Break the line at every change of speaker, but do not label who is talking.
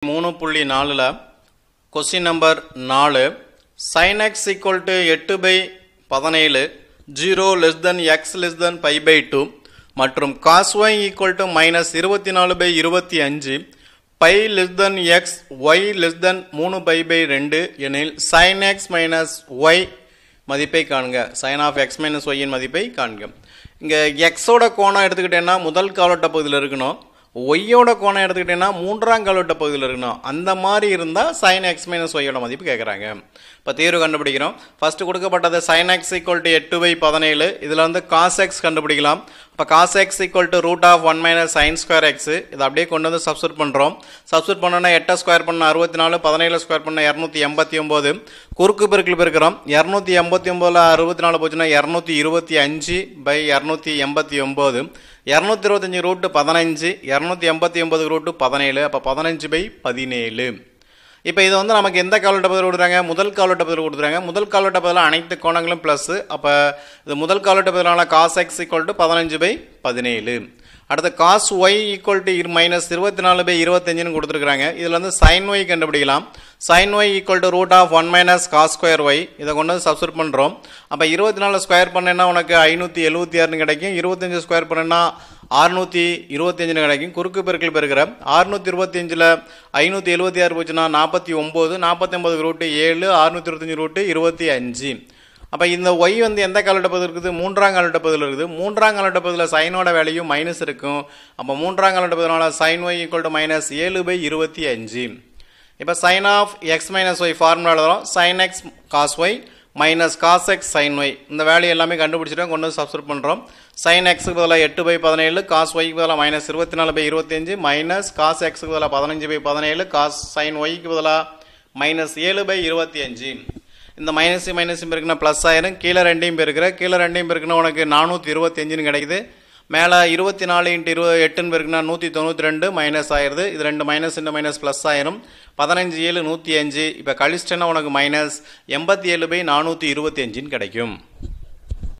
3.4 question number 4 sin x equal to 8/17 0 less than x less than pi by 2 மற்றும் cos y equal to minus 24/25 pi less than x y less than 3 pi by 2 எனில் sin x minus y மதிப்பை காண்க. sin of x minus y இன் மதிப்பை காண்க. இங்க x ஓட கோணம் எடுத்துக்கிட்டேன்னா முதல் காலோட்ட பகுதியில் இருக்கணும். ஒய்யோட கோணம் எடுத்துக்கிட்டேன்னா மூன்றாம் காலோட்ட பகுதியில் இருக்கணும். அந்த மாதிரி இருந்தால் sin x minus y யோட மதிப்பு கேட்குறாங்க. இப்போ தீர்வு கண்டுபிடிக்கிறோம். ஃபர்ஸ்ட் கொடுக்கப்பட்டது sin x equal to 8/17. இதில் வந்து cos x கண்டுபிடிக்கலாம். இப்போ cos x equal to root of 1 minus sin square x. இதை அப்படியே கொண்டு வந்து சப்ஸ்டிட் பண்ணுறோம். சப்ஸ்டிட் பண்ணோன்னா 8 ஸ்கொயர் பண்ண 64, 17 ஸ்கொயர் பண்ண 289. குறுக்கு பெருக்கில் பெருக்கிறோம். 289 64 போச்சுன்னா 225/289. 225 ரூட் 15, 289 ரூட் 17, அப்போ 15/17. இப்போ இது வந்து நமக்கு எந்த காலோட்ட பதில் கொடுக்குறாங்க? முதல் காலோட்ட பதில் கொடுக்குறாங்க. முதல் காலோட்ட பதில் அனைத்து கோணங்களும் ப்ளஸ். அப்போ இது முதல் காலோட்ட பதிலான cos x equal to 15/17. அடுத்து cos y equal to minus 24/25 கொடுத்துருக்காங்க. இதில் வந்து sin y கண்டுபிடிக்கலாம். sin y equal to root of 1 minus cos square y. இதை கொண்டு வந்து சப்ஸ்டிட் பண்ணுறோம். அப்போ 24 ஸ்கொயர் பண்ணேன்னா உனக்கு 576 கிடைக்கும். 25 ஸ்கொயர் பண்ணேன்னா 625 கிடைக்கும். குறுக்கு பெருக்கில் பெருக்கிற 625ல் 576 போச்சுன்னா 49, 49 ரூட்டு 7, 625 ரூட்டு 25. அப்போ இந்த y வந்து எந்த காலோட்ட பகுதியில் இருக்குது? மூன்றாம் காலோட்ட பகுதியில் இருக்குது. மூன்றாம் காலோட்ட பகுதியில் சைனோட வேல்யூ மைனஸ் இருக்கும். அப்போ மூன்றாம் காலோட்ட பகுதியினால sin y equal to minus 7/25. இப்போ sin of x minus y formula எழுதுறோம். sin x cos y minus cos x sin y. இந்த வேல்யூ எல்லாமே கண்டுபிடிச்சிட்டோம். கொண்டு வந்து சப்ஸ்டிட் பண்ணுறோம். sin x பதிலாக 8/17, cos y பதிலாக minus 24/25, minus cos x பதிலாக 15/17, cos sin y பதிலாக minus 7/25. இந்த மைனஸ் மைனஸ் பெருக்குன்னா ப்ளஸ் ஆயிரும். கீழே ரெண்டையும் பெருக்கிற கீழே ரெண்டையும் பெருக்குன்னா உனக்கு 425 கிடைக்குது. மேலே 24 × 8 பெருக்குன்னா 192 மைனஸ் ஆயிடுது. இது ரெண்டு மைனஸ் இந்த மைனஸ் ப்ளஸ் ஆயிரும். 15 7 105. இப்போ கழிச்சிட்டேன்னா உனக்கு minus 87/425 கிடைக்கும்.